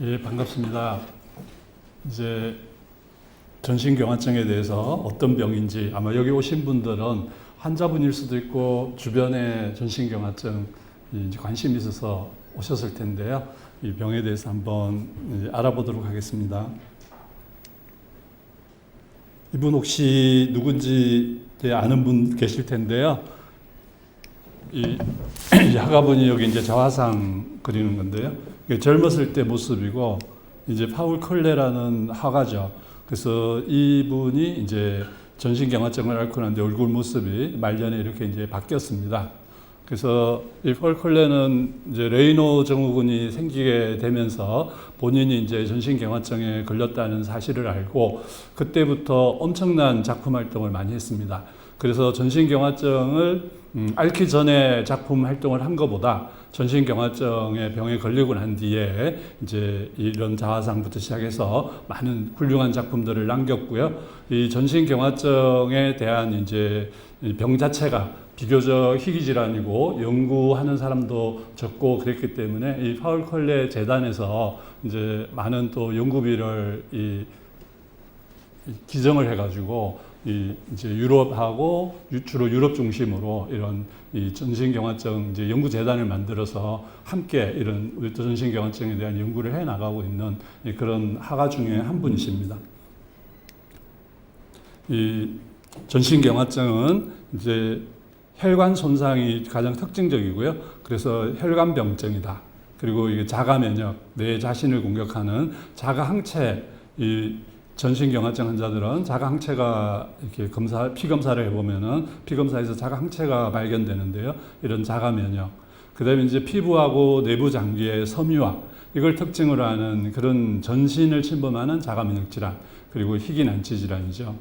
예, 반갑습니다. 이제 전신경화증에 대해서 어떤 병인지 아마 여기 오신 분들은 환자분일 수도 있고 주변에 전신경화증 이제 관심이 있어서 오셨을 텐데요. 이 병에 대해서 한번 알아보도록 하겠습니다. 이분 혹시 누군지 아는 분 계실 텐데요. 이 화가분이 여기 이제 자화상 그리는 건데요. 젊었을 때 모습이고 이제 파울 컬레라는 화가죠. 그래서 이분이 이제 전신경화증을 앓고 난데 얼굴 모습이 말년에 이렇게 이제 바뀌었습니다. 그래서 이 파울 컬레는 이제 레이노 증후군이 생기게 되면서 본인이 이제 전신경화증에 걸렸다는 사실을 알고 그때부터 엄청난 작품 활동을 많이 했습니다. 그래서 전신경화증을 앓기 전에 작품 활동을 한 것보다 전신경화증의 병에 걸리고 난 뒤에 이제 이런 자화상부터 시작해서 많은 훌륭한 작품들을 남겼고요. 이 전신경화증에 대한 이제 병 자체가 비교적 희귀 질환이고 연구하는 사람도 적고 그랬기 때문에 이 파울 컬레 재단에서 이제 많은 또 연구비를 기증을 해가지고 이제 유럽하고 주로 유럽 중심으로 이런 이 전신경화증 이제 연구재단을 만들어서 함께 이런 우리 전신경화증에 대한 연구를 해 나가고 있는 그런 화가 중에 한 분이십니다. 이 전신경화증은 이제 혈관 손상이 가장 특징적이고요. 그래서 혈관병증이다. 그리고 이게 자가 면역, 내 자신을 공격하는 자가 항체, 이 전신경화증 환자들은 자가 항체가 이렇게 피 검사를 해보면은 피 검사에서 자가 항체가 발견되는데요. 이런 자가 면역. 그다음에 이제 피부하고 내부 장기의 섬유화. 이걸 특징으로 하는 그런 전신을 침범하는 자가 면역 질환. 그리고 희귀 난치 질환이죠.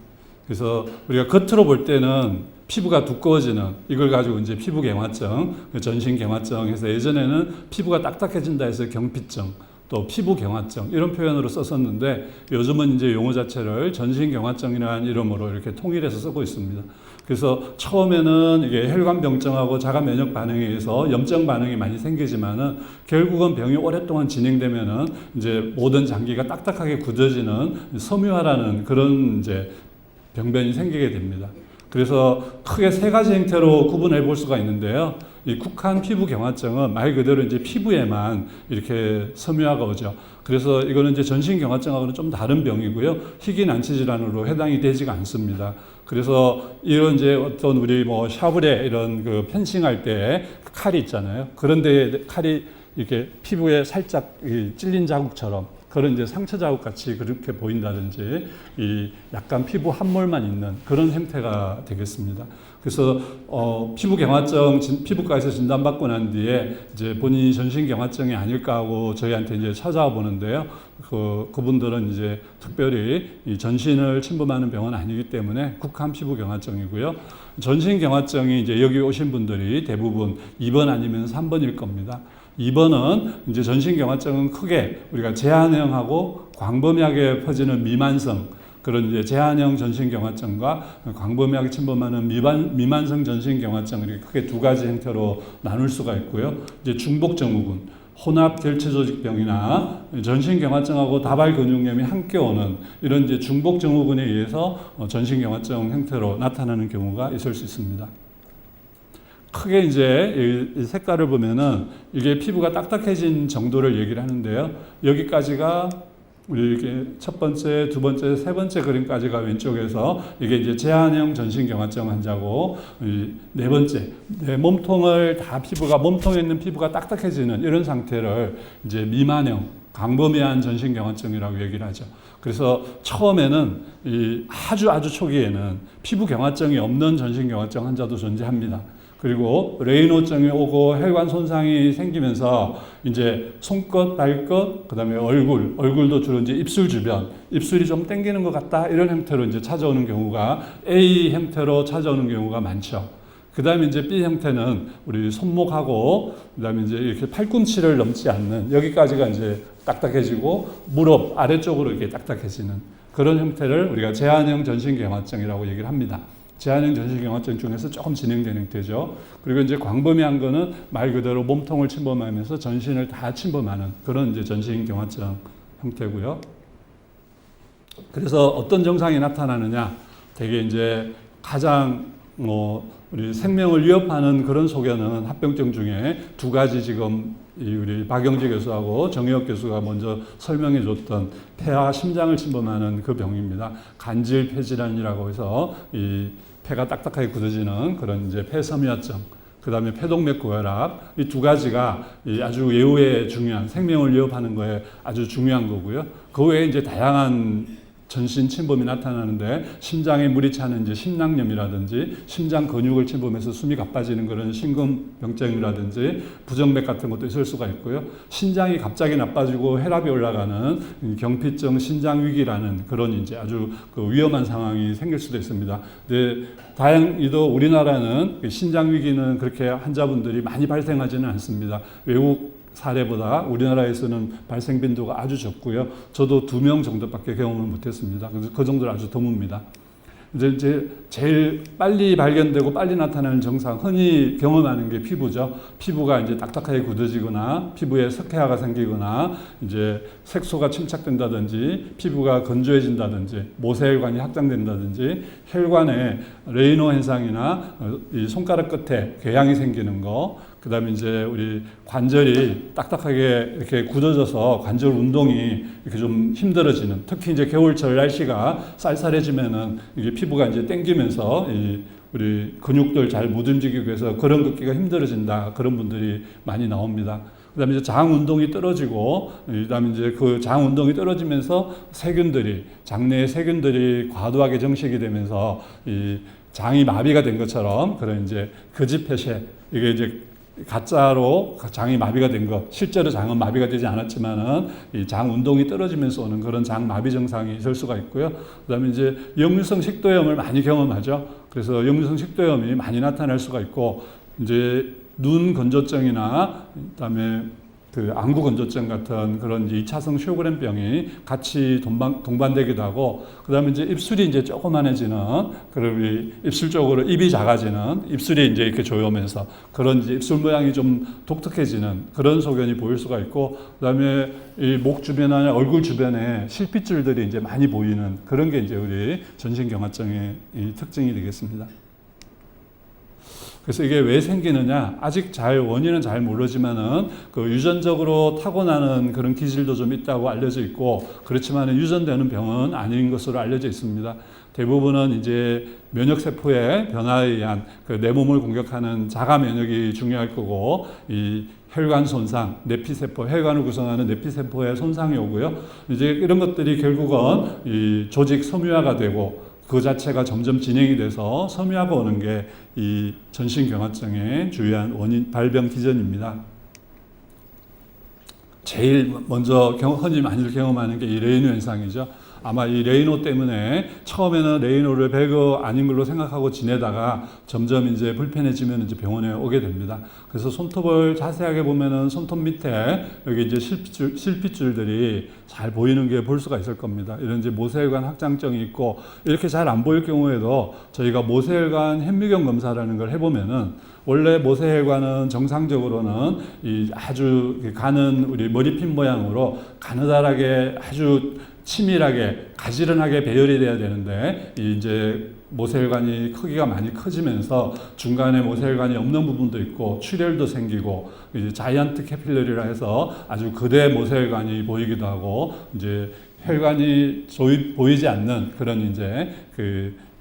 그래서 우리가 겉으로 볼 때는 피부가 두꺼워지는 이걸 가지고 이제 피부경화증, 전신경화증 해서 예전에는 피부가 딱딱해진다 해서 경피증, 또 피부경화증 이런 표현으로 썼었는데 요즘은 이제 용어 자체를 전신경화증이라는 이름으로 이렇게 통일해서 쓰고 있습니다. 그래서 처음에는 이게 혈관병증하고 자가 면역 반응에 의해서 염증 반응이 많이 생기지만은 결국은 병이 오랫동안 진행되면은 이제 모든 장기가 딱딱하게 굳어지는 섬유화라는 그런 이제 병변이 생기게 됩니다. 그래서 크게 세 가지 형태로 구분해 볼 수가 있는데요. 이 국한 피부경화증은 말 그대로 이제 피부에만 이렇게 섬유화가 오죠. 그래서 이거는 이제 전신경화증하고는 좀 다른 병이고요. 희귀 난치 질환으로 해당이 되지가 않습니다. 그래서 이런 이제 어떤 우리 뭐 샤브레 이런 그 펜싱할 때 칼이 있잖아요. 그런데 칼이 이렇게 피부에 살짝 찔린 자국처럼 그런 이제 상처 자국 같이 그렇게 보인다든지 이 약간 피부 함몰만 있는 그런 형태가 되겠습니다. 그래서 피부경화증 피부과에서 진단받고 난 뒤에 이제 본인이 전신경화증이 아닐까 하고 저희한테 이제 찾아와 보는데요. 그분들은 이제 특별히 이 전신을 침범하는 병은 아니기 때문에 국한 피부경화증이고요. 전신경화증이 이제 여기 오신 분들이 대부분 2번 아니면 3번일 겁니다. 2번은 이제 전신경화증은 크게 우리가 제한형하고 광범위하게 퍼지는 미만성 그런 이제 제한형 전신경화증과 광범위하게 침범하는 미만성 전신경화증 이렇게 크게 두 가지 형태로 나눌 수가 있고요. 이제 중복증후군, 혼합결체조직병이나 전신경화증하고 다발근육염이 함께 오는 이런 이제 중복증후군에 의해서 전신경화증 형태로 나타나는 경우가 있을 수 있습니다. 크게 이제 이 색깔을 보면은 이게 피부가 딱딱해진 정도를 얘기를 하는데요. 여기까지가 우리 이렇게 첫 번째, 두 번째, 세 번째 그림까지가 왼쪽에서 이게 이제 제한형 전신경화증 환자고 네 번째, 내 몸통을 다 몸통에 있는 피부가 딱딱해지는 이런 상태를 이제 미만형, 광범위한 전신경화증이라고 얘기를 하죠. 그래서 처음에는 아주 초기에는 피부경화증이 없는 전신경화증 환자도 존재합니다. 그리고 레이노증이 오고 혈관 손상이 생기면서 이제 손끝, 발끝, 그다음에 얼굴도 주로 이제 입술 주변, 입술이 좀 당기는 것 같다 이런 형태로 이제 찾아오는 경우가 A 형태로 찾아오는 경우가 많죠. 그다음에 이제 B 형태는 우리 손목하고 그다음에 이제 이렇게 팔꿈치를 넘지 않는 여기까지가 이제 딱딱해지고 무릎 아래쪽으로 이렇게 딱딱해지는 그런 형태를 우리가 제한형 전신경화증이라고 얘기를 합니다. 제한형 전신경화증 중에서 조금 진행되는 형태죠. 그리고 이제 광범위한 거는 말 그대로 몸통을 침범하면서 전신을 다 침범하는 그런 이제 전신경화증 형태고요. 그래서 어떤 증상이 나타나느냐? 되게 이제 가장 우리 생명을 위협하는 그런 소견은 합병증 중에 두 가지 지금 우리 박영지 교수하고 정의혁 교수가 먼저 설명해 줬던 폐와 심장을 침범하는 그 병입니다. 간질 폐질환이라고 해서 이 폐가 딱딱하게 굳어지는 그런 이제 폐섬유화증, 그 다음에 폐동맥 고혈압, 이 두 가지가 아주 예후에 중요한 생명을 위협하는 거에 아주 중요한 거고요. 그 외에 이제 다양한 전신 침범이 나타나는데 심장에 물이 차는 이제 심낭염이라든지 심장 근육을 침범해서 숨이 가빠지는 그런 심근병증이라든지 부정맥 같은 것도 있을 수가 있고요. 신장이 갑자기 나빠지고 혈압이 올라가는 경피증 신장위기라는 그런 이제 아주 그 위험한 상황이 생길 수도 있습니다. 근데 다행히도 우리나라는 신장위기는 그렇게 환자분들이 많이 발생하지는 않습니다. 외국 사례보다 우리나라에서는 발생 빈도가 아주 적고요. 저도 2명 정도밖에 경험을 못했습니다. 그래서 그 정도로 아주 드뭅니다. 이제 제일 빨리 발견되고 빨리 나타나는 증상, 흔히 경험하는 게 피부죠. 피부가 이제 딱딱하게 굳어지거나, 피부에 석회화가 생기거나, 이제 색소가 침착된다든지, 피부가 건조해진다든지, 모세혈관이 확장된다든지, 혈관에 레이노 현상이나 이 손가락 끝에 궤양이 생기는 거, 그 다음에 이제 우리 관절이 딱딱하게 이렇게 굳어져서 관절 운동이 이렇게 좀 힘들어지는, 특히 이제 겨울철 날씨가 쌀쌀해지면은 이게 피부가 이제 땡기면서 우리 근육들 잘 못 움직이기 위해서 그런 걷기가 힘들어진다. 그런 분들이 많이 나옵니다. 그 다음에 이제 장 운동이 떨어지고, 그 다음에 이제 그 장 운동이 떨어지면서 세균들이, 장내의 세균들이 과도하게 정식이 되면서 이 장이 마비가 된 것처럼 그런 이제 거짓폐쇄, 이게 이제 가짜로 장이 마비가 된 것, 실제로 장은 마비가 되지 않았지만은 이 장 운동이 떨어지면서 오는 그런 장 마비 증상이 있을 수가 있고요. 그다음에 이제 역류성 식도염을 많이 경험하죠. 그래서 역류성 식도염이 많이 나타날 수가 있고, 이제 눈 건조증이나 그다음에 그 안구 건조증 같은 그런 이제 2차성 쇼그램병이 같이 동반되기도 하고, 그 다음에 이제 입술이 이제 조그만해지는, 그리고 입술 쪽으로 입이 작아지는, 입술이 이제 이렇게 조여오면서 그런 이제 입술 모양이 좀 독특해지는 그런 소견이 보일 수가 있고, 그 다음에 이 목 주변이나 얼굴 주변에 실핏줄들이 이제 많이 보이는 그런 게 이제 우리 전신경화증의 특징이 되겠습니다. 그래서 이게 왜 생기느냐, 아직 원인은 잘 모르지만은 그 유전적으로 타고나는 그런 기질도 좀 있다고 알려져 있고, 그렇지만 유전되는 병은 아닌 것으로 알려져 있습니다. 대부분은 이제 면역세포의 변화에 의한 그 내 몸을 공격하는 자가 면역이 중요할 거고, 이 혈관 손상, 내피세포, 혈관을 구성하는 내피세포의 손상이 오고요. 이제 이런 것들이 결국은 이 조직 섬유화가 되고, 그 자체가 점점 진행이 돼서 섬유화가 오는 게 이 전신경화증의 주요한 원인, 발병 기전입니다. 제일 먼저 흔히 많이 경험하는 게 이 레이노 현상이죠. 아마 이 레이노 때문에 처음에는 레이노를 별거 아닌 걸로 생각하고 지내다가 점점 이제 불편해지면 이제 병원에 오게 됩니다. 그래서 손톱을 자세하게 보면은 손톱 밑에 여기 이제 실핏줄들이 잘 보이는 게 볼 수가 있을 겁니다. 이런 이제 모세혈관 확장증이 있고, 이렇게 잘 안 보일 경우에도 저희가 모세혈관 현미경 검사라는 걸 해보면은, 원래 모세혈관은 정상적으로는 이 아주 가는 우리 머리핀 모양으로 가느다랗게 아주 치밀하게 가지런하게 배열이 돼야 되는데, 이제 모세혈관이 크기가 많이 커지면서 중간에 모세혈관이 없는 부분도 있고 출혈도 생기고, 이제 자이언트 캐필러리라 해서 아주 거대 모세혈관이 보이기도 하고, 이제 혈관이 보이지 않는 그런 이제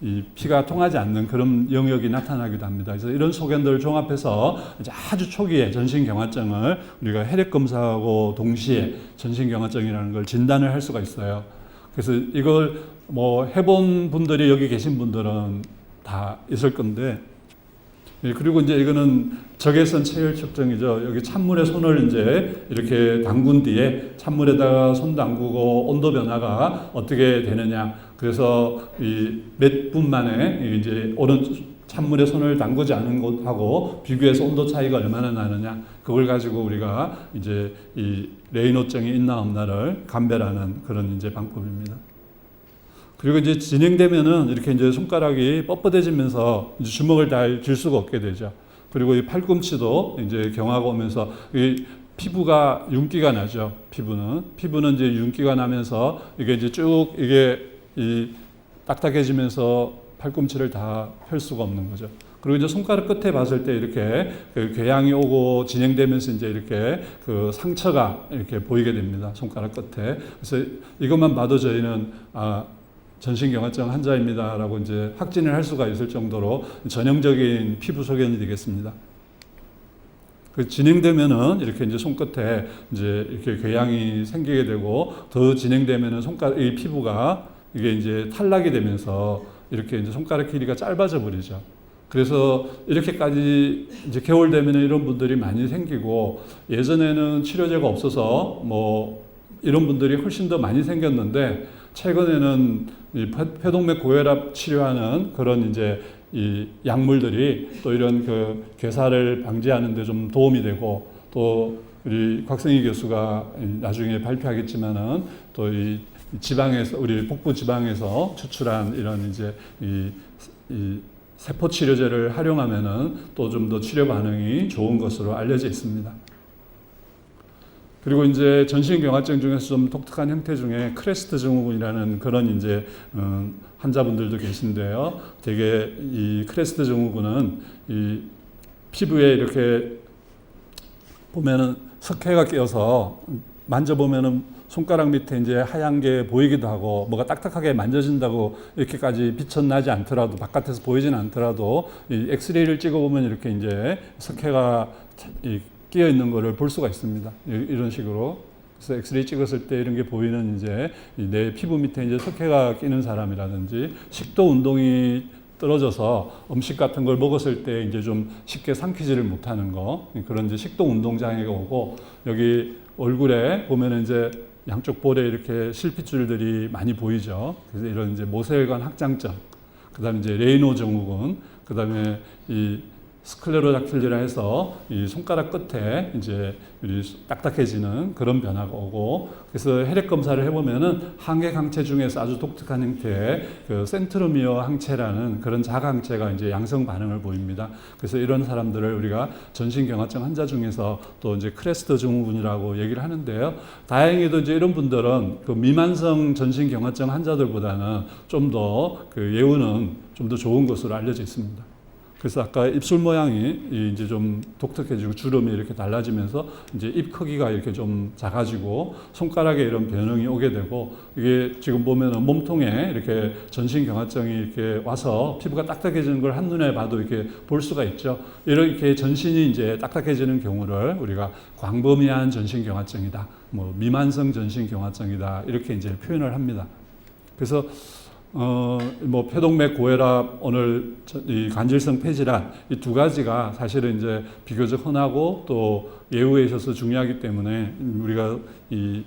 이 피가 통하지 않는 그런 영역이 나타나기도 합니다. 그래서 이런 소견들을 종합해서 이제 아주 초기에 전신경화증을 우리가 혈액 검사하고 동시에 전신경화증이라는 걸 진단을 할 수가 있어요. 그래서 이걸 뭐 해본 분들이 여기 계신 분들은 다 있을 건데, 그리고 이제 이거는 적외선 체열 측정이죠. 여기 찬물에 손을 이제 이렇게 담근 뒤에 찬물에다가 손 담그고 온도 변화가 어떻게 되느냐. 그래서 이 몇 분 만에 이제 찬물에 손을 담그지 않은 곳하고 비교해서 온도 차이가 얼마나 나느냐. 그걸 가지고 우리가 이제 이 레이노증이 있나 없나를 감별하는 그런 이제 방법입니다. 그리고 이제 진행되면은 이렇게 이제 손가락이 뻣뻣해지면서 이제 주먹을 잘 쥘 수가 없게 되죠. 그리고 이 팔꿈치도 이제 경화가 오면서 이 피부가 윤기가 나죠. 피부는 이제 윤기가 나면서 이게 이제 쭉 이게 이 딱딱해지면서 팔꿈치를 다 펼 수가 없는 거죠. 그리고 이제 손가락 끝에 봤을 때 이렇게 그 궤양이 오고 진행되면서 이제 이렇게 그 상처가 이렇게 보이게 됩니다. 손가락 끝에. 그래서 이것만 봐도 저희는 전신경화증 환자입니다라고 이제 확진을 할 수가 있을 정도로 전형적인 피부 소견이 되겠습니다. 그 진행되면은 이렇게 이제 손끝에 이제 이렇게 궤양이 생기게 되고 더 진행되면은 이 피부가 이게 이제 탈락이 되면서 이렇게 이제 손가락 길이가 짧아져 버리죠. 그래서 이렇게까지 이제 겨울 되면은 이런 분들이 많이 생기고 예전에는 치료제가 없어서 뭐 이런 분들이 훨씬 더 많이 생겼는데 최근에는 이 폐동맥 고혈압 치료하는 그런 이제 이 약물들이 또 이런 그 괴사를 방지하는 데 좀 도움이 되고 또 우리 곽성희 교수가 나중에 발표하겠지만은 또 이 지방에서 우리 복부 지방에서 추출한 이런 이제 이 세포 치료제를 활용하면은 또 좀 더 치료 반응이 좋은 것으로 알려져 있습니다. 그리고 이제 전신경화증 중에서 좀 독특한 형태 중에 크레스트 증후군이라는 그런 이제 환자분들도 계신데요. 되게 이 크레스트 증후군은 이 피부에 이렇게 보면은 석회가 끼어서 만져보면은 손가락 밑에 이제 하얀 게 보이기도 하고 뭐가 딱딱하게 만져진다고 이렇게까지 빛은 나지 않더라도 바깥에서 보이진 않더라도 이 엑스레이를 찍어보면 이렇게 이제 석회가 끼어 있는 거를 볼 수가 있습니다. 이런 식으로. 그래서 엑스레이 찍었을 때 이런 게 보이는 이제 내 피부 밑에 이제 석회가 끼는 사람이라든지 식도 운동이 떨어져서 음식 같은 걸 먹었을 때 이제 좀 쉽게 삼키지를 못하는 거 그런 이제 식도 운동 장애가 오고 여기 얼굴에 보면은 이제 양쪽 볼에 이렇게 실핏줄들이 많이 보이죠. 그래서 이런 이제 모세혈관 확장증, 그다음에 이제 레이노 증후군, 그다음에 이 스클레로닥틸리라 해서 이 손가락 끝에 이제 딱딱해지는 그런 변화가 오고 그래서 혈액 검사를 해보면은 항액 항체 중에서 아주 독특한 형태의 그 센트로미어 항체라는 그런 자가항체가 이제 양성 반응을 보입니다. 그래서 이런 사람들을 우리가 전신경화증 환자 중에서 또 이제 크레스트 증후군이라고 얘기를 하는데요. 다행히도 이제 이런 분들은 그 미만성 전신경화증 환자들보다는 좀 더 그 예후는 좀 더 좋은 것으로 알려져 있습니다. 그래서 아까 입술 모양이 이제 좀 독특해지고 주름이 이렇게 달라지면서 이제 입 크기가 이렇게 좀 작아지고 손가락에 이런 변형이 오게 되고 이게 지금 보면은 몸통에 이렇게 전신경화증이 이렇게 와서 피부가 딱딱해지는 걸 한눈에 봐도 이렇게 볼 수가 있죠. 이렇게 전신이 이제 딱딱해지는 경우를 우리가 광범위한 전신경화증이다, 뭐 미만성 전신경화증이다 이렇게 이제 표현을 합니다. 그래서 뭐 폐동맥 고혈압, 오늘 이 간질성 폐질환 이 두 가지가 사실은 이제 비교적 흔하고 또 예후에 있어서 중요하기 때문에 우리가 이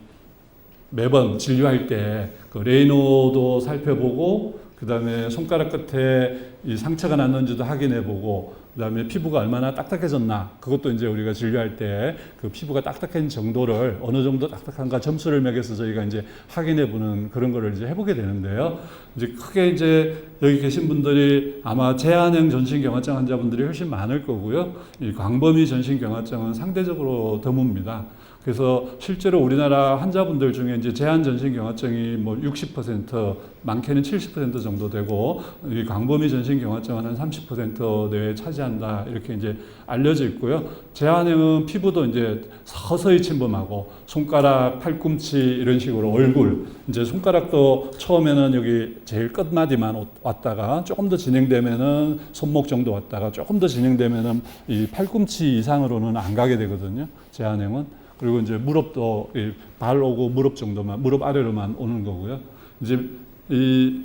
매번 진료할 때 그 레이노도 살펴보고 그다음에 손가락 끝에 이 상처가 났는지도 확인해 보고 그다음에 피부가 얼마나 딱딱해졌나 그것도 이제 우리가 진료할 때 그 피부가 딱딱한 정도를 어느 정도 딱딱한가 점수를 매겨서 저희가 이제 확인해 보는 그런 거를 이제 해보게 되는데요. 이제 크게 이제 여기 계신 분들이 아마 제한형 전신경화증 환자분들이 훨씬 많을 거고요. 이 광범위 전신경화증은 상대적으로 드뭅니다. 그래서 실제로 우리나라 환자분들 중에 이제 제한 전신경화증이 뭐 60%, 많게는 70% 정도 되고, 이 광범위 전신경화증은 한 30% 내외 차지한다. 이렇게 이제 알려져 있고요. 제한형은 피부도 이제 서서히 침범하고, 손가락, 팔꿈치 이런 식으로 얼굴, 이제 손가락도 처음에는 여기 제일 끝마디만 왔다가 조금 더 진행되면은 손목 정도 왔다가 조금 더 진행되면은 이 팔꿈치 이상으로는 안 가게 되거든요. 제한형은. 그리고 이제 무릎도 발 오고 무릎 정도만, 무릎 아래로만 오는 거고요. 이제 이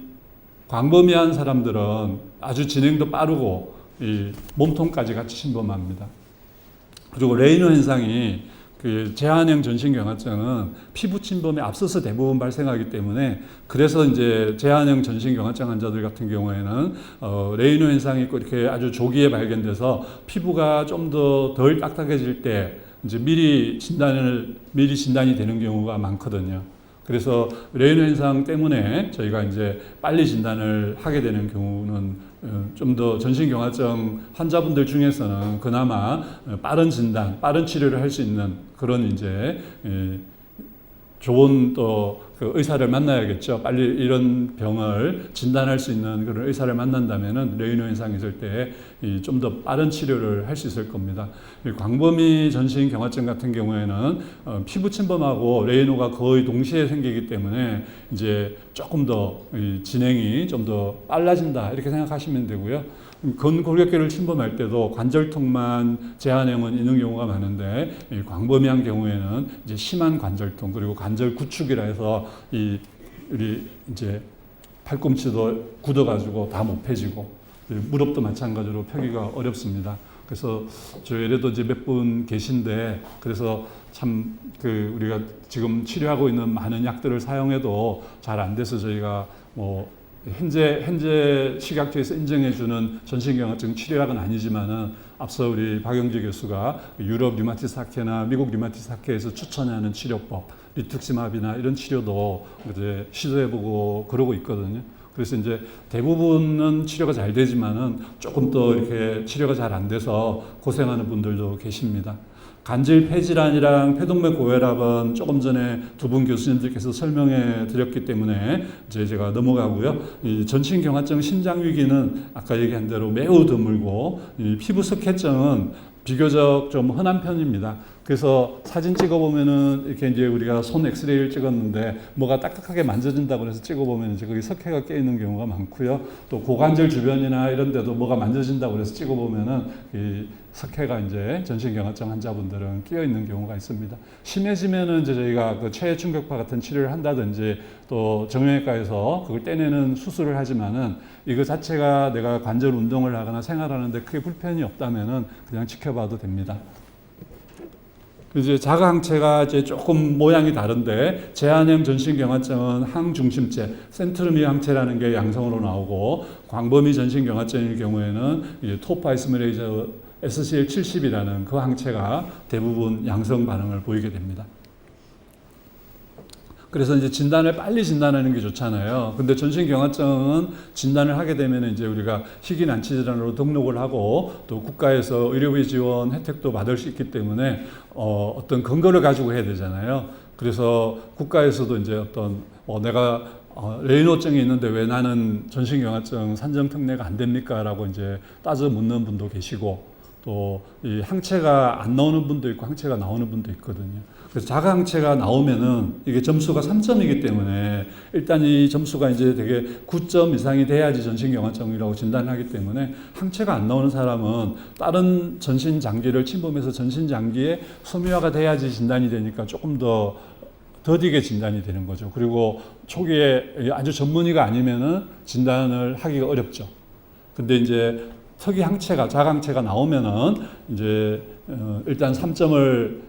광범위한 사람들은 아주 진행도 빠르고 이 몸통까지 같이 침범합니다. 그리고 레이노 현상이 그 제한형 전신경화증은 피부 침범에 앞서서 대부분 발생하기 때문에 그래서 이제 제한형 전신경화증 환자들 같은 경우에는 레이노 현상이 있고 이렇게 아주 조기에 발견돼서 피부가 좀 더 덜 딱딱해질 때 이제 미리 진단이 되는 경우가 많거든요. 그래서 레이노 현상 때문에 저희가 이제 빨리 진단을 하게 되는 경우는 좀 더 전신경화증 환자분들 중에서는 그나마 빠른 진단, 빠른 치료를 할 수 있는 그런 이제 좋은 또 그 의사를 만나야겠죠. 빨리 이런 병을 진단할 수 있는 그런 의사를 만난다면은 레이노 현상이 있을 때 좀 더 빠른 치료를 할 수 있을 겁니다. 광범위 전신경화증 같은 경우에는 피부 침범하고 레이노가 거의 동시에 생기기 때문에 이제 조금 더 진행이 좀 더 빨라진다 이렇게 생각하시면 되고요. 근골격계를 침범할 때도 관절통만 제한형은 있는 경우가 많은데 광범위한 경우에는 이제 심한 관절통 그리고 관절 구축이라 해서 우리 이제 팔꿈치도 굳어가지고 다 못 펴지고 무릎도 마찬가지로 펴기가 어렵습니다. 그래서 저희에도 이제 몇 분 계신데 그래서 참 우리가 지금 치료하고 있는 많은 약들을 사용해도 잘 안 돼서 저희가 현재 식약처에서 인정해주는 전신경화증 치료약은 아니지만은 앞서 우리 박영재 교수가 유럽 류마티스 학회나 미국 류마티스 학회에서 추천하는 치료법, 리투क्시마비나 이런 치료도 이제 시도해보고 그러고 있거든요. 그래서 이제 대부분은 치료가 잘 되지만은 조금 더 이렇게 치료가 잘 안 돼서 고생하는 분들도 계십니다. 간질 폐질환이랑 폐동맥 고혈압은 조금 전에 두 분 교수님들께서 설명해 드렸기 때문에 이제 제가 넘어가고요. 이 전신경화증 신장위기는 아까 얘기한 대로 매우 드물고 이 피부 석회증은 비교적 좀 흔한 편입니다. 그래서 사진 찍어보면은 이렇게 이제 우리가 손 엑스레이를 찍었는데 뭐가 딱딱하게 만져진다고 해서 찍어보면 이제 거기 석회가 껴 있는 경우가 많고요. 또 고관절 주변이나 이런 데도 뭐가 만져진다고 해서 찍어보면은 이 석회가 이제 전신경화증 환자분들은 끼어 있는 경우가 있습니다. 심해지면은 이제 저희가 그 체외 충격파 같은 치료를 한다든지 또 정형외과에서 그걸 떼내는 수술을 하지만은 이거 자체가 내가 관절 운동을 하거나 생활하는데 크게 불편이 없다면은 그냥 지켜봐도 됩니다. 이제 자가항체가 이제 조금 모양이 다른데 제한형 전신경화증은 항중심체, 센트루미 항체라는 게 양성으로 나오고 광범위 전신경화증의 경우에는 이제 토파이스미레이저 SCL70이라는 그 항체가 대부분 양성 반응을 보이게 됩니다. 그래서 이제 진단을 빨리 진단하는 게 좋잖아요. 근데 전신경화증은 진단을 하게 되면 이제 우리가 희귀난치질환으로 등록을 하고 또 국가에서 의료비 지원 혜택도 받을 수 있기 때문에 어떤 근거를 가지고 해야 되잖아요. 그래서 국가에서도 이제 어떤 내가 레이노증이 있는데 왜 나는 전신경화증 산정 특례가 안 됩니까? 라고 이제 따져 묻는 분도 계시고 또 이 항체가 안 나오는 분도 있고 항체가 나오는 분도 있거든요. 그래서 자가 항체가 나오면은 이게 점수가 3점이기 때문에 일단 이 점수가 이제 되게 9점 이상이 돼야지 전신경화증이라고 진단하기 때문에 항체가 안 나오는 사람은 다른 전신 장기를 침범해서 전신 장기에 섬유화가 돼야지 진단이 되니까 조금 더 더디게 진단이 되는 거죠. 그리고 초기에 아주 전문의가 아니면은 진단을 하기가 어렵죠. 근데 이제 특이 항체가, 자가항체가 나오면은 이제 일단 3점을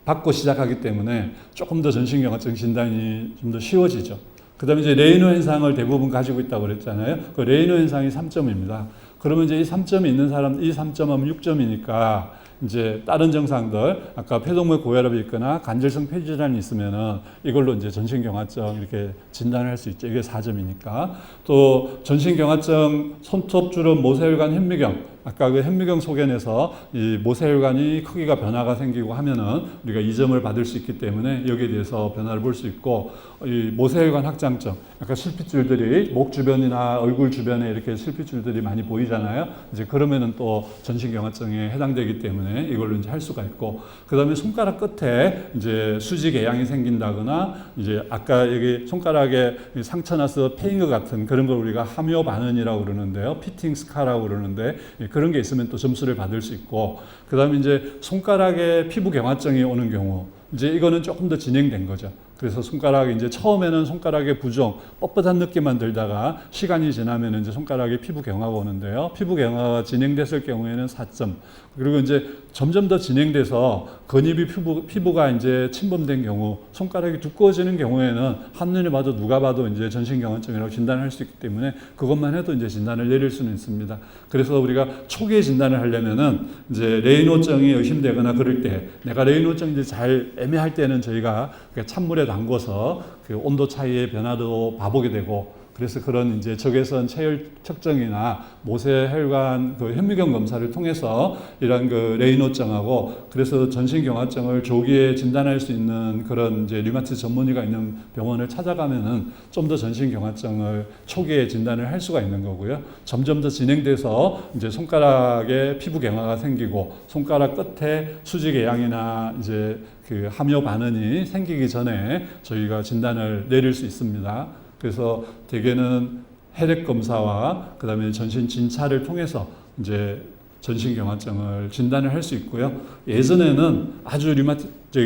받고 시작하기 때문에 조금 더 전신경화증 진단이 좀 더 쉬워지죠. 그 다음에 이제 레이노 현상을 대부분 가지고 있다고 그랬잖아요. 그 레이노 현상이 3점입니다. 그러면 이제 이 3점이 있는 사람, 이 3점하면 6점이니까 이제 다른 증상들, 아까 폐동맥 고혈압이 있거나 관절성 폐질환이 있으면은 이걸로 이제 전신경화증 이렇게 진단을 할 수 있죠. 이게 4점이니까. 또 전신경화증 손톱 주름 모세혈관 현미경, 아까 그 현미경 소견에서 이 모세혈관이 크기가 변화가 생기고 하면은 우리가 2점을 받을 수 있기 때문에 여기에 대해서 변화를 볼 수 있고, 이 모세혈관 확장증, 아까 실핏줄들이 목 주변이나 얼굴 주변에 이렇게 실핏줄들이 많이 보이잖아요. 이제 그러면은 또 전신경화증에 해당되기 때문에 이걸로 이제 할 수가 있고, 그 다음에 손가락 끝에 이제 수직 개양이 생긴다거나, 이제 아까 여기 손가락에 상처 나서 패인 것 같은 그런 걸 우리가 함요 반응이라고 그러는데요. 피팅 스카라고 그러는데 그런 게 있으면 또 점수를 받을 수 있고, 그 다음에 이제 손가락에 피부 경화증이 오는 경우, 이제 이거는 조금 더 진행된 거죠. 그래서 손가락이 이제 처음에는 손가락에 부종, 뻣뻣한 느낌만 들다가 시간이 지나면 이제 손가락에 피부 경화가 오는데요. 피부 경화가 진행됐을 경우에는 4점. 그리고 이제 점점 더 진행돼서 근입이 피부가 이제 침범된 경우, 손가락이 두꺼워지는 경우에는 한눈에 봐도 누가 봐도 이제 전신경화증이라고 진단할 수 있기 때문에 그것만 해도 이제 진단을 내릴 수는 있습니다. 그래서 우리가 초기에 진단을 하려면은 이제 레이노증이 의심되거나 그럴 때, 내가 레이노증인지 잘 애매할 때는 저희가 찬물에 담궈서 그 온도 차이의 변화도 봐보게 되고, 그래서 그런 이제 적외선 체열 측정이나 모세혈관 그 현미경 검사를 통해서 이런 그 레이노증하고, 그래서 전신경화증을 조기에 진단할 수 있는 그런 이제 류마티스 전문의가 있는 병원을 찾아가면은 좀 더 전신경화증을 초기에 진단을 할 수가 있는 거고요. 점점 더 진행돼서 이제 손가락에 피부 경화가 생기고 손가락 끝에 수직외양이나 이제 그 함유 반응이 생기기 전에 저희가 진단을 내릴 수 있습니다. 그래서 대개는 혈액 검사와 그다음에 전신 진찰을 통해서 이제 전신경화증을 진단을 할 수 있고요. 예전에는 아주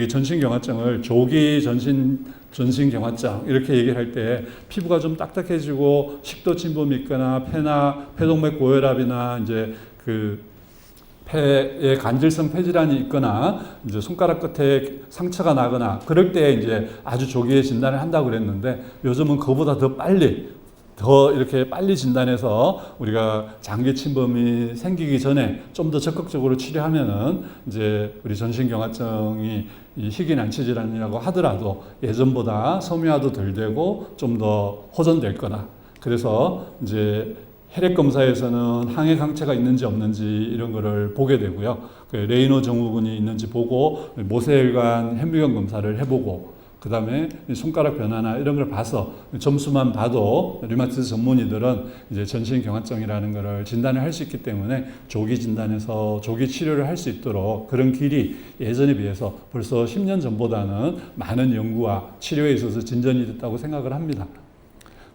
전신경화증을 조기 전신경화증 이렇게 얘기를 할 때 피부가 좀 딱딱해지고 식도 침범이 있거나 폐나 폐동맥 고혈압이나 이제 그 폐에 간질성 폐질환이 있거나 이제 손가락 끝에 상처가 나거나 그럴 때 이제 아주 조기에 진단을 한다고 그랬는데, 요즘은 그보다 더 이렇게 빨리 진단해서 우리가 장기 침범이 생기기 전에 좀 더 적극적으로 치료하면은 이제 우리 전신경화증이 이 희귀난치 질환이라고 하더라도 예전보다 섬유화도 덜 되고 좀 더 호전될 거다. 그래서 이제 혈액 검사에서는 항해 강체가 있는지 없는지 이런 거를 보게 되고요. 그 레이노 증후군이 있는지 보고 모세혈관 현미경 검사를 해보고, 그 다음에 손가락 변화나 이런 걸 봐서 점수만 봐도 류마티스 전문의들은 이제 전신경화증이라는 거를 진단을 할 수 있기 때문에 조기 진단해서 조기 치료를 할 수 있도록 그런 길이 예전에 비해서 벌써 10년 전보다는 많은 연구와 치료에 있어서 진전이 됐다고 생각을 합니다.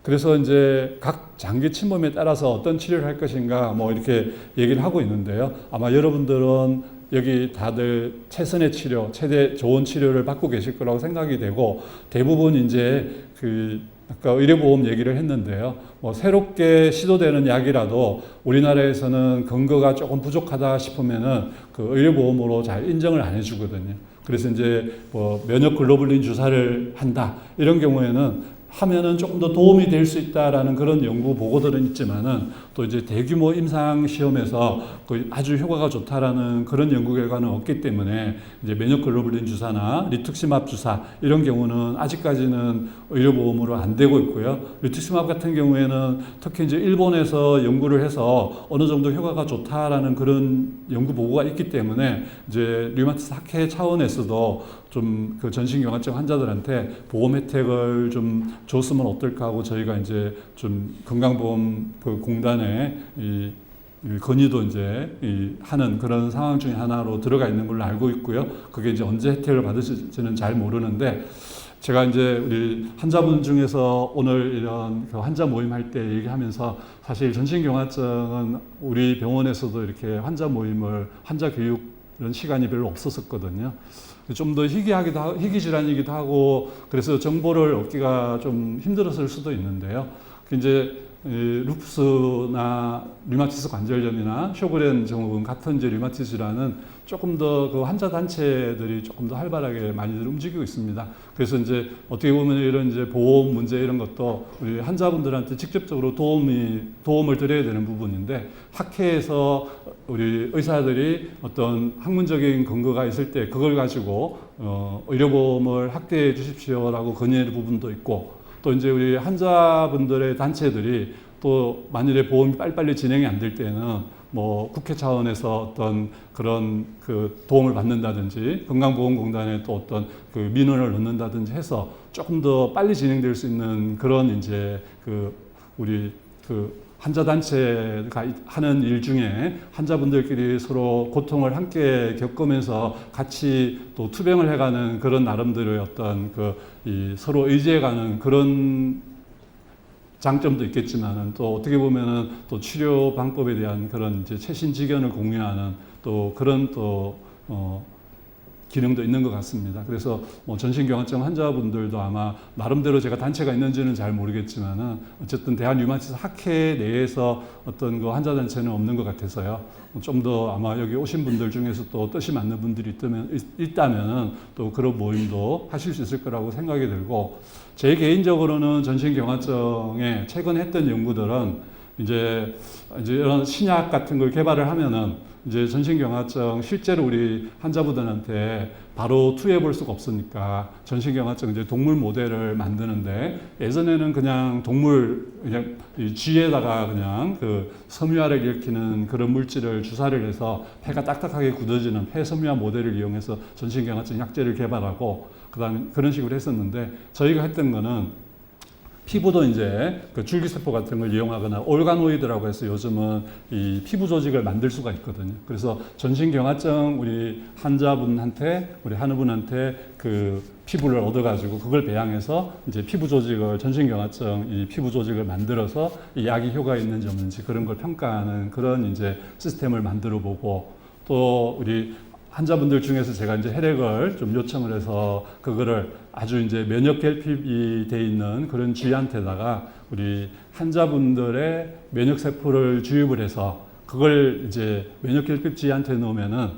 그래서 이제 각 장기 침범에 따라서 어떤 치료를 할 것인가 뭐 이렇게 얘기를 하고 있는데요. 아마 여러분들은 여기 다들 최선의 치료, 최대 좋은 치료를 받고 계실 거라고 생각이 되고, 대부분 이제 그 아까 의료보험 얘기를 했는데요. 뭐 새롭게 시도되는 약이라도 우리나라에서는 근거가 조금 부족하다 싶으면은 그 의료보험으로 잘 인정을 안 해주거든요. 그래서 이제 뭐 면역 글로불린 주사를 한다 이런 경우에는 하면은 조금 더 도움이 될 수 있다라는 그런 연구 보고들은 있지만은, 또 이제 대규모 임상 시험에서 아주 효과가 좋다라는 그런 연구 결과는 없기 때문에 이제 면역 글로불린 주사나 리투크시맙 주사 이런 경우는 아직까지는 의료보험으로 안 되고 있고요. 리투크시맙 같은 경우에는 특히 이제 일본에서 연구를 해서 어느 정도 효과가 좋다라는 그런 연구 보고가 있기 때문에 이제 류마티스 학회 차원에서도 좀 그 전신경화증 환자들한테 보험 혜택을 좀 줬으면 어떨까 하고 저희가 이제 좀 건강보험 그 공단에 이 건의도 이제 하는 그런 상황 중에 하나로 들어가 있는 걸로 알고 있고요. 그게 이제 언제 혜택을 받으실지는 잘 모르는데, 제가 이제 우리 환자분 중에서 오늘 이런 그 환자 모임 할 때 얘기하면서 사실 전신경화증은 우리 병원에서도 이렇게 환자 모임을 환자 교육 이런 시간이 별로 없었었거든요. 좀 더 희귀 질환이기도 하고 그래서 정보를 얻기가 좀 힘들었을 수도 있는데요. 이제 루푸스나 류마티스 관절염이나 쇼그렌 증후군 같은 이제 류마티스 질환은 조금 더 그 환자 단체들이 조금 더 활발하게 많이들 움직이고 있습니다. 그래서 이제 어떻게 보면 이런 이제 보험 문제 이런 것도 우리 환자분들한테 직접적으로 도움을 드려야 되는 부분인데, 학회에서 우리 의사들이 어떤 학문적인 근거가 있을 때 그걸 가지고 의료보험을 확대해 주십시오라고 건의하는 부분도 있고, 또 이제 우리 환자분들의 단체들이 또 만일에 보험이 빨리빨리 진행이 안 될 때는 뭐 국회 차원에서 어떤 그런 그 도움을 받는다든지 건강보험공단에 또 어떤 그 민원을 넣는다든지 해서 조금 더 빨리 진행될 수 있는 그런 이제 그 우리 그 환자 단체가 하는 일 중에 환자분들끼리 서로 고통을 함께 겪으면서 같이 또 투병을 해가는 그런 나름대로의 어떤 이 서로 의지해가는 그런 장점도 있겠지만은, 또 어떻게 보면은 또 치료 방법에 대한 그런 이제 최신 지견을 공유하는 또 그런 기능도 있는 것 같습니다. 그래서 뭐 전신경화증 환자분들도 아마 나름대로 제가 단체가 있는지는 잘 모르겠지만은 어쨌든 대한류마티스 학회 내에서 어떤 그 환자 단체는 없는 것 같아서요. 좀 더 아마 여기 오신 분들 중에서 또 뜻이 맞는 분들이 있다면은 또 그런 모임도 하실 수 있을 거라고 생각이 들고, 제 개인적으로는 전신경화증에 최근 했던 연구들은 이제 이런 신약 같은 걸 개발을 하면은 이제 전신경화증 실제로 우리 환자분들한테 바로 투여해 볼 수가 없으니까 전신경화증 이제 동물 모델을 만드는데 예전에는 그냥 동물 그냥 이 쥐에다가 그냥 그 섬유화를 일으키는 그런 물질을 주사를 해서 폐가 딱딱하게 굳어지는 폐 섬유화 모델을 이용해서 전신경화증 약제를 개발하고 그다음에 그런 식으로 했었는데 저희가 했던 거는 피부도 이제 그 줄기세포 같은 걸 이용하거나 올가노이드라고 해서 요즘은 이 피부 조직을 만들 수가 있거든요. 그래서 전신경화증 우리 환자분한테 우리 한우분한테 그 피부를 얻어가지고 그걸 배양해서 이제 피부 조직을 전신경화증 이 피부 조직을 만들어서 이 약이 효과 있는지 없는지 그런 걸 평가하는 그런 이제 시스템을 만들어 보고 또 우리 환자분들 중에서 제가 이제 혈액을 좀 요청을 해서 그거를 아주 이제 면역 결핍이 돼 있는 그런 쥐한테다가 우리 환자분들의 면역 세포를 주입을 해서 그걸 이제 면역 결핍 쥐한테 넣으면은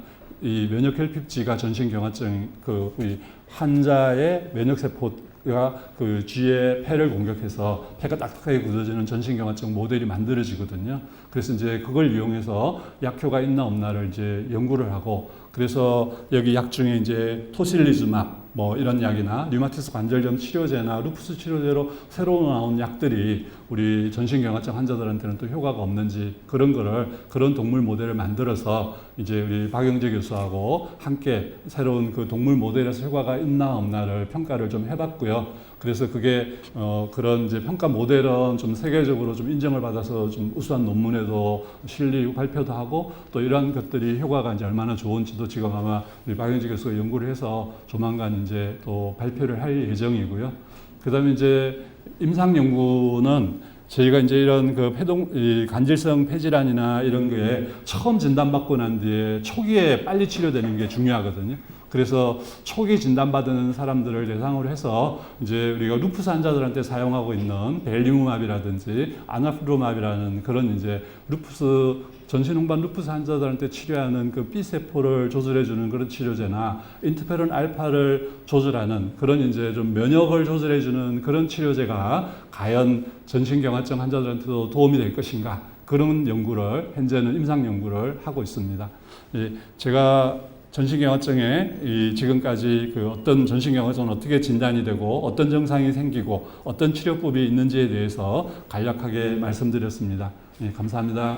이 면역 결핍 쥐가 전신경화증 그 우리 환자의 면역 세포가 그 쥐의 폐를 공격해서 폐가 딱딱하게 굳어지는 전신경화증 모델이 만들어지거든요. 그래서 이제 그걸 이용해서 약효가 있나 없나를 이제 연구를 하고 그래서 여기 약 중에 이제 토실리즈맙 뭐 이런 약이나 류마티스 관절염 치료제나 루푸스 치료제로 새로 나온 약들이 우리 전신경화증 환자들한테는 또 효과가 없는지 그런 거를 그런 동물 모델을 만들어서 이제 우리 박영재 교수하고 함께 새로운 그 동물 모델에서 효과가 있나 없나를 평가를 좀 해봤고요. 그래서 그게 그런 이제 평가 모델은 좀 세계적으로 좀 인정을 받아서 좀 우수한 논문에도 실리고 발표도 하고 또 이러한 것들이 효과가 이제 얼마나 좋은지도 지금 아마 우리 박영지 교수가 연구를 해서 조만간 이제 또 발표를 할 예정이고요. 그다음에 이제 임상 연구는 저희가 이제 이런 그 이 간질성 폐질환이나 이런 게 처음 진단받고 난 뒤에 초기에 빨리 치료되는 게 중요하거든요. 그래서 초기 진단받은 사람들을 대상으로 해서 이제 우리가 루푸스 환자들한테 사용하고 있는 벨리무맙이라든지 아나프로맙이라는 그런 이제 루푸스 전신 홍반 루푸스 환자들한테 치료하는 그 B세포를 조절해주는 그런 치료제나 인터페론 알파를 조절하는 그런 이제 좀 면역을 조절해주는 그런 치료제가 과연 전신경화증 환자들한테도 도움이 될 것인가 그런 연구를 현재는 임상 연구를 하고 있습니다. 제가 전신경화증에 지금까지 그 어떤 전신경화증은 어떻게 진단이 되고 어떤 증상이 생기고 어떤 치료법이 있는지에 대해서 간략하게 말씀드렸습니다. 감사합니다.